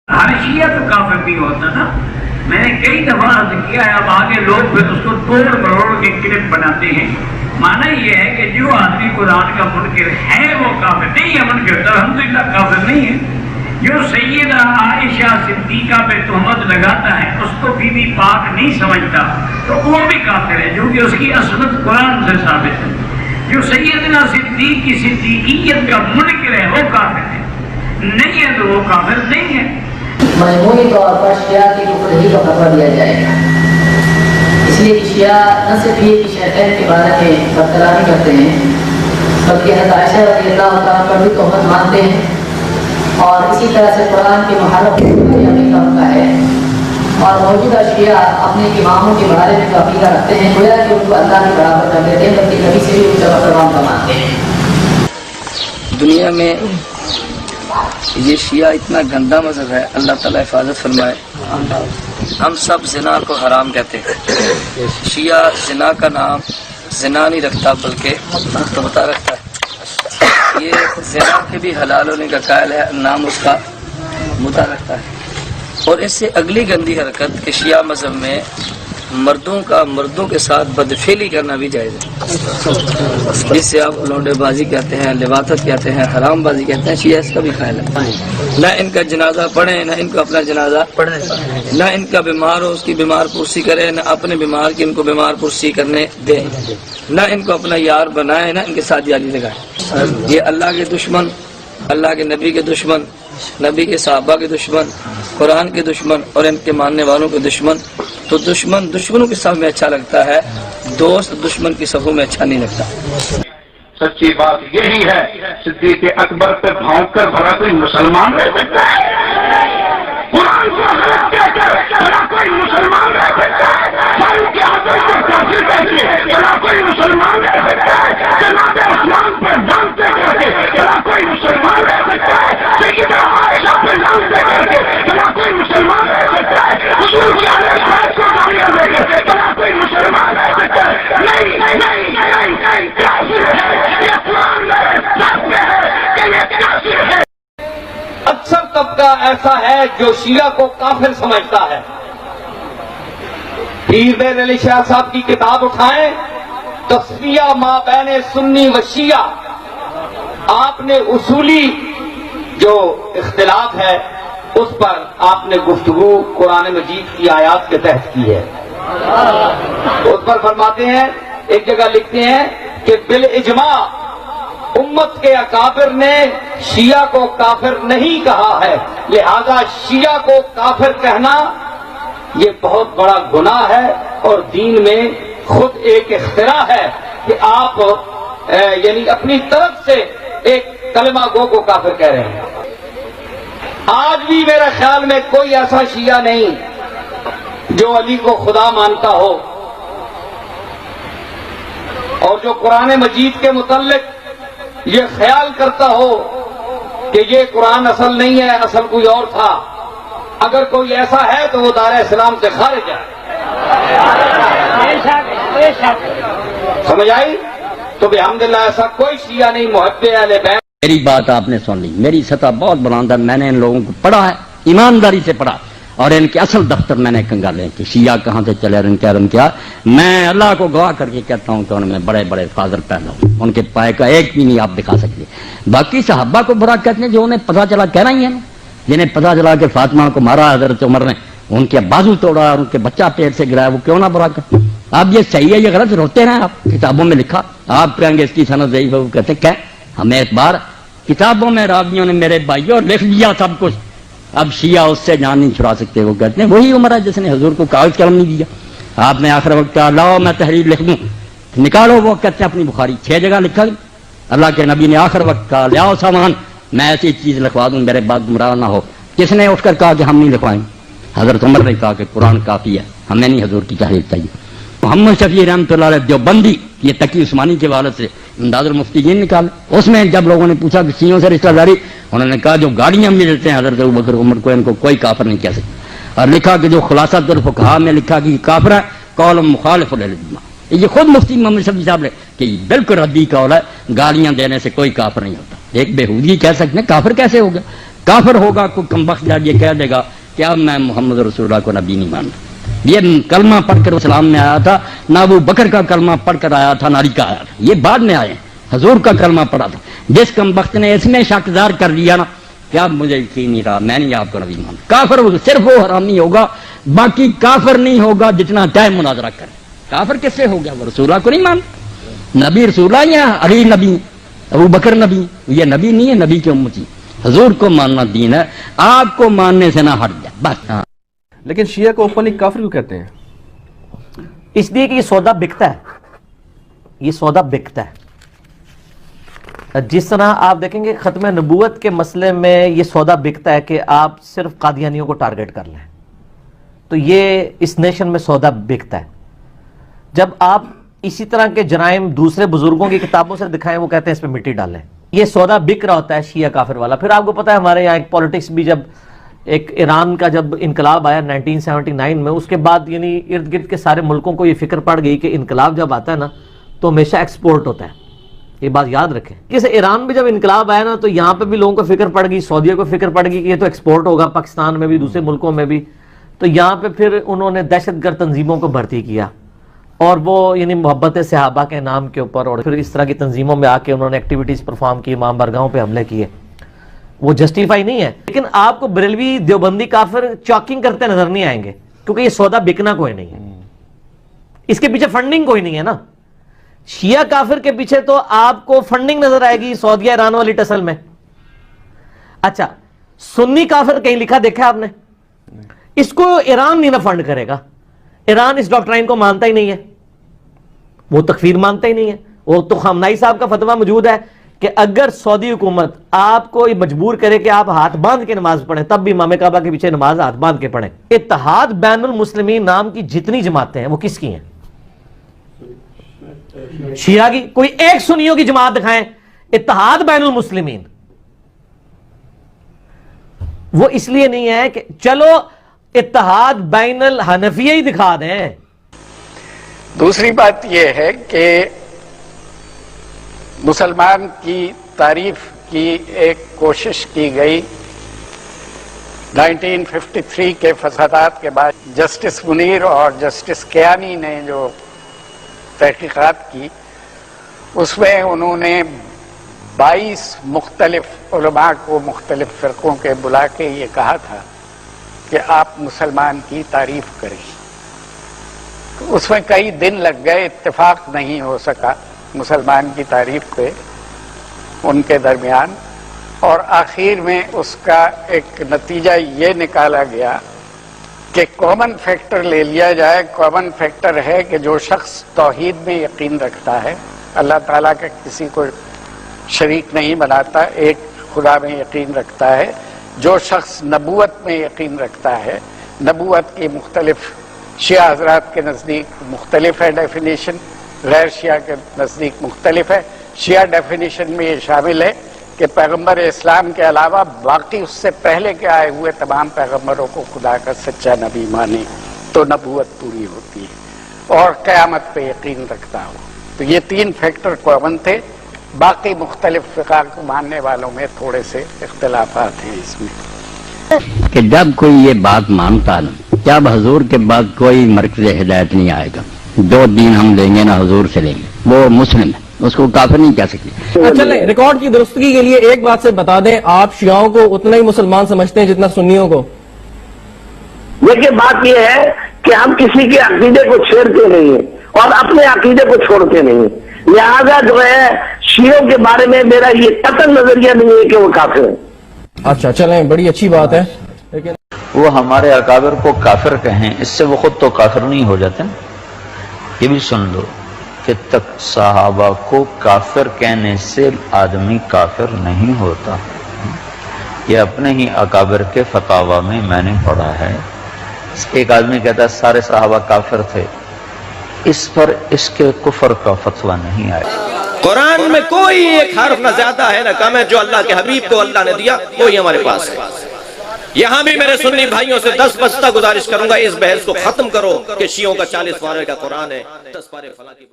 ہر شیعہ تو کافر نہیں ہوتا نا. میں نے کئی دفعہ عرض کیا ہے. اب آگے لوگ پھر اس کو توڑ مروڑ کے کلپ بناتے ہیں. مانا یہ ہے کہ جو آدمی قرآن کا منکر ہے وہ کافر نہیں ہے. منکر تو الحمدللہ کافر نہیں ہے. جو سیدہ عائشہ صدیقہ پہ تہمت لگاتا ہے اس کو بی بی پاک نہیں سمجھتا تو وہ بھی کافر ہے، کیونکہ اس کی عصمت قرآن سے ثابت ہے. جو سیدنا صدیق کی صدیقیت کا منکر ہے وہ کافر ہے، نہیں ہے تو وہ کافر نہیں ہے. مجموعی طور پر شیعہ کی کفر کا فتویٰ دیا جائے گا. اس لیے کہ شیعہ نہ صرف یہ کہ شیخین کے بارے میں برطرفی کرتے ہیں بلکہ حضرت عائشہ رضی اللہ تعالیٰ پر بھی تہمت مانتے ہیں، اور اسی طرح سے قرآن کے محرف کا ہوتا ہے. اور موجودہ شیعہ اپنے اماموں کے بارے میں عقیدہ رکھتے ہیں گویا کہ ان کو اللہ کے برابر کر دیتے ہیں، بلکہ نبی سے بھی ان کا فرمان کا مانتے ہیں. دنیا میں یہ شیعہ اتنا گندا مذہب ہے، اللہ تعالیٰ حفاظت فرمائے. ہم سب زنا کو حرام کہتے ہیں. شیعہ زنا کا نام زنا نہیں رکھتا بلکہ متبتہ رکھتا ہے. یہ زنا کے بھی حلال ہونے کا قائل ہے، نام اس کا متع رکھتا ہے. اور اس سے اگلی گندی حرکت کہ شیعہ مذہب میں مردوں کا مردوں کے ساتھ بدفعلی کرنا بھی جائز ہے، جس سے آپ لونڈے بازی کہتے ہیں، لواطت کہتے ہیں، حرام بازی کہتے ہیں. شیعہ اس کا بھی قائل ہے. نہ ان کا جنازہ پڑھیں، نہ ان کو اپنا جنازہ پڑھیں، نہ ان کا بیمار ہو اس کی بیمار پرسی کریں، نہ اپنے بیمار کی ان کو بیمار پرسی کرنے دیں، نہ ان کو اپنا یار بنائیں، نہ ان کے ساتھ یاری لگائیں. یہ اللہ کے دشمن، اللہ کے نبی کے دشمن، نبی کے صحابہ کے دشمن، قرآن کے دشمن اور ان کے ماننے والوں کے دشمن. تو دشمن دشمنوں کی صف میں اچھا لگتا ہے، دوست دشمن کی صفوں میں اچھا نہیں لگتا. سچی بات یہی ہے، صدیق اکبر پہ بھونک کر بھلا کوئی مسلمان رہ سکتا ہے؟ قرآن کو غلط کہہ کر بھلا کوئی مسلمان رہ سکتا ہے؟ کے آدمی کو کافر کہہ کے بھلا کوئی مسلمان رہ سکتا ہے؟ جناب عثمان پر ڈانٹتے کر کے بھلا کوئی مسلمان رہ سکتا ہے؟ سیدہ عائشہ پر ڈانٹتے کر کے بھلا کوئی مسلمان رہ سکتا ہے؟ حضور کے علیہ الصلوۃ کو گالیاں دے کر بھلا کوئی مسلمان رہ سکتا ہے؟ نہیں نہیں نہیں نہیں، کافر ہے. اکثر طبقہ ایسا ہے جو شیعہ کو کافر سمجھتا ہے. پیر میر علی شاہ صاحب کی کتاب اٹھائیں، تصفیہ ما بین سنی و شیعہ. آپ نے اصولی جو اختلاف ہے اس پر آپ نے گفتگو قرآن مجید کی آیات کے تحت کی ہے. اس پر فرماتے ہیں، ایک جگہ لکھتے ہیں کہ بالاجماع امت کے اکابر نے شیعہ کو کافر نہیں کہا ہے، لہذا شیعہ کو کافر کہنا یہ بہت بڑا گناہ ہے اور دین میں خود ایک اختراع ہے کہ آپ یعنی اپنی طرف سے ایک کلمہ گو کو کافر کہہ رہے ہیں. آج بھی میرے خیال میں کوئی ایسا شیعہ نہیں جو علی کو خدا مانتا ہو اور جو قرآن مجید کے متعلق یہ خیال کرتا ہو کہ یہ قرآن اصل نہیں ہے، اصل کوئی اور تھا. اگر کوئی ایسا ہے تو وہ دار اسلام سے خارج ہے. سمجھ آئی؟ تو الحمدللہ ایسا کوئی شیعہ نہیں محب اہل بیت. میری بات آپ نے سن لی. میری سطح بہت بلند ہے، میں نے ان لوگوں کو پڑھا ہے، ایمانداری سے پڑھا، اور ان کے اصل دفتر میں نے کنگالے کہ شیعہ کہاں سے چلے رن کیا. میں اللہ کو گواہ کر کے کہتا ہوں کہ ان میں بڑے بڑے فاضل پیدا ہوں، ان کے پائے کا ایک بھی نہیں آپ دکھا سکتے. باقی صحابہ کو برا کہتے ہیں جو انہیں پتہ چلا، کہنا ہی ہے نا، جنہیں پتہ چلا کہ فاطمہ کو مارا حضرت عمر نے، ان کے بازو توڑا اور ان کے بچہ پیٹ سے گرایا، وہ کیوں نہ برا کرتے؟ آپ یہ صحیح ہے یہ غلط روتے رہے، آپ کتابوں میں لکھا، آپ کہیں گے اس کی سند ضعیف ہے، وہ کہتے ہیں کہ ہمیں ایک بار کتابوں میں راویوں نے میرے بھائیوں لکھ لیا سب کچھ، اب شیعہ اس سے جان نہیں چھڑا سکتے. وہ کہتے ہیں وہی عمر ہے جس نے حضور کو کاغذ قلم نہیں دیا. آپ نے آخر وقت کہا لاؤ میں تحریر لکھ دوں، نکالو. وہ کہتے ہیں اپنی بخاری 6 جگہ لکھا. اللہ کے نبی نے آخر وقت کہا لاؤ سامان میں ایسی چیز لکھوا دوں میرے بعد گمراہ نہ ہو. کس نے اٹھ کر کہا کہ ہم نہیں لکھوائیں؟ حضرت عمر نے کہا کہ قرآن کافی ہے، ہمیں نہیں حضور کی تحریر چاہیے. محمد شفیع رحمۃ اللہ علیہ دیوبندی یہ تقی عثمانی کے حوالے سے امداد المفتیین نکالے. اس میں جب لوگوں نے پوچھا کہ شیعوں سے رشتہ داری، انہوں نے کہا جو گاڑیاں ملتے ہیں حضرت ابوبکر عمر کو ان کو کوئی کافر نہیں کہہ سکتا. اور لکھا کہ جو خلاصہ الفقہاء میں لکھا کہ یہ کافر ہے، قول مخالف للاجماع. یہ خود مفتی محمد شفیع صاحب نے کہ یہ بالکل ردی قول ہے، گالیاں دینے سے کوئی کافر نہیں ہوتا. ایک بےہودگی کہہ سکتے ہیں کافر کیسے ہوگا؟ کافر ہوگا کوئی کمبخت جب یہ کہہ دے گا کہ اب میں محمد رسول اللہ کو نبی نہیں مانتا. یہ کلمہ پڑھ کر اسلام میں آیا تھا، نہ ابو بکر کا کلمہ پڑھ کر آیا تھا، نہ علی کا آیا تھا، یہ بعد میں آئے. حضور کا کلمہ پڑھا تھا. جس کمبخت نے اس میں شک ظاہر کر لیا نا کہ اب مجھے یقین نہیں رہا، میں نہیں آپ کو نبی مانتا، کافر صرف وہ حرامی ہوگا، باقی کافر نہیں ہوگا جتنا ٹائم مناظرہ کرے. کافر کس سے ہو گیا؟ وہ رسول اللہ کو نہیں مانتا. نبی رسول اللہ یا علی نبی، ابو بکر نبی، یہ نبی نہیں ہے، نبی کی امتی. حضور کو ماننا دین ہے، آپ کو ماننے سے نہ ہٹ جائے بس. لیکن شیعہ کو اوپنلی کافر کیوں کہتے ہیں؟ اس لیے کہ یہ سودا بکتا ہے، یہ سودا بکتا ہے. جس طرح آپ دیکھیں گے ختم نبوت کے مسئلے میں یہ سودا بکتا ہے کہ آپ صرف قادیانیوں کو ٹارگٹ کر لیں، تو یہ اس نیشن میں سودا بکتا ہے. جب آپ اسی طرح کے جرائم دوسرے بزرگوں کی کتابوں سے دکھائیں، وہ کہتے ہیں اس پہ مٹی ڈالیں. یہ سودا بک رہا ہوتا ہے شیعہ کافر والا. پھر آپ کو پتا ہے ہمارے یہاں ایک پولیٹکس بھی، جب ایک ایران کا جب انقلاب آیا 1979 میں، اس کے بعد یعنی ارد گرد کے سارے ملکوں کو یہ فکر پڑ گئی کہ انقلاب جب آتا ہے نا تو ہمیشہ ایکسپورٹ ہوتا ہے. یہ بات یاد رکھیں. جیسے ایران میں جب انقلاب آیا نا تو یہاں پہ بھی لوگوں کو فکر پڑ گئی، سعودیہ کو فکر پڑ گئی کہ یہ تو ایکسپورٹ ہوگا پاکستان میں بھی، دوسرے ملکوں میں بھی. تو یہاں پہ پھر انہوں نے دہشت گرد تنظیموں کو بھرتی کیا، اور وہ یعنی محبت صحابہ کے نام کے اوپر اور پھر اس طرح کی تنظیموں میں آ کے انہوں نے ایکٹیویٹیز پرفارم کی، امام برگاہوں پہ حملے کیے. وہ جسٹیفائی نہیں ہے. لیکن آپ کو بریلوی دیوبندی کافر چاکنگ کرتے نظر نہیں آئیں گے، کیونکہ یہ سودا بکنا کوئی نہیں ہے، اس کے پیچھے فنڈنگ کوئی نہیں ہے نا. شیعہ کافر کے پیچھے تو آپ کو فنڈنگ نظر آئے گی سعودیہ ایران والی ٹسل میں. اچھا سنی کافر کہیں لکھا دیکھا آپ نے؟ اس کو ایران نہیں نہ فنڈ کرے گا. ایران اس ڈاکٹرائن کو مانتا ہی نہیں ہے، وہ تکفیر مانتا ہی نہیں ہے. وہ تو خامنائی صاحب کا فتویٰ موجود ہے کہ اگر سعودی حکومت آپ کو مجبور کرے کہ آپ ہاتھ باندھ کے نماز پڑھیں، تب بھی امام کعبہ کے پیچھے نماز ہاتھ باندھ کے پڑھیں. اتحاد بین المسلمین نام کی جتنی جماعتیں ہیں وہ کس کی ہیں؟ شیعہ کی. کوئی ایک سنیوں کی جماعت دکھائیں اتحاد بین المسلمین. وہ اس لیے نہیں ہے کہ چلو اتحاد بین الحنفیہ ہی دکھا دیں. دوسری بات یہ ہے کہ مسلمان کی تعریف کی ایک کوشش کی گئی 1953 کے فسادات کے بعد. جسٹس منیر اور جسٹس کیانی نے جو تحقیقات کی، اس میں انہوں نے 22 مختلف علماء کو مختلف فرقوں کے بلا کے یہ کہا تھا کہ آپ مسلمان کی تعریف کریں. اس میں کئی دن لگ گئے، اتفاق نہیں ہو سکا مسلمان کی تعریف پہ ان کے درمیان، اور آخر میں اس کا ایک نتیجہ یہ نکالا گیا کہ کامن فیکٹر لے لیا جائے. کامن فیکٹر ہے کہ جو شخص توحید میں یقین رکھتا ہے، اللہ تعالیٰ کا کسی کو شریک نہیں بناتا، ایک خدا میں یقین رکھتا ہے. جو شخص نبوت میں یقین رکھتا ہے، نبوت کی مختلف شیعہ حضرات کے نزدیک مختلف ہے ڈیفینیشن، غیر شیعہ کے نزدیک مختلف ہے. شیعہ ڈیفینیشن میں یہ شامل ہے کہ پیغمبر اسلام کے علاوہ باقی اس سے پہلے کے آئے ہوئے تمام پیغمبروں کو خدا کا سچا نبی مانے تو نبوت پوری ہوتی ہے، اور قیامت پہ یقین رکھتا ہو. تو یہ 3 فیکٹر کامن تھے. باقی مختلف فقہ کو ماننے والوں میں تھوڑے سے اختلافات ہیں اس میں. کہ جب کوئی یہ بات مانتا نا کہ اب حضور کے بعد کوئی مرکز ہدایت نہیں آئے گا، جو دین ہم لیں گے نا حضور سے لیں گے، وہ مسلم ہے، اس کو کافر نہیں کہہ سکتے. چلیں ریکارڈ کی درستگی کے لیے ایک بات سے بتا دیں، آپ شیعوں کو اتنا ہی مسلمان سمجھتے ہیں جتنا سنیوں کو؟ دیکھیے بات یہ ہے کہ ہم کسی کے عقیدے کو چھیڑتے نہیں ہیں اور اپنے عقیدے کو چھوڑتے نہیں ہیں. لہذا جو ہے شیعوں کے بارے میں میرا یہ قطعی نظریہ نہیں ہے کہ وہ کافر ہیں. اچھا چلیں، بڑی اچھی بات ہے. لیکن وہ ہمارے اکابر کو کافر کہیں، اس سے وہ خود تو کافر نہیں ہو جاتے. یہ بھی سن لو کہ تک صحابہ کو کافر کہنے سے آدمی کافر نہیں ہوتا. یہ اپنے ہی اکابر کے فتاوی میں نے پڑھا ہے. ایک آدمی کہتا ہے سارے صحابہ کافر تھے، اس پر اس کے کفر کا فتویٰ نہیں آیا. قرآن میں کوئی ایک حرف نہ زیادہ ہے نہ کم ہے، جو اللہ کے حبیب کو اللہ نے دیا وہی ہمارے پاس ہے. یہاں بھی میرے سنی بھائیوں سے 10 بستہ گزارش کروں گا، اس بحث کو ختم کرو کہ شیعوں کا 40 پارے کا قرآن ہے، 10 پارے فلاں کی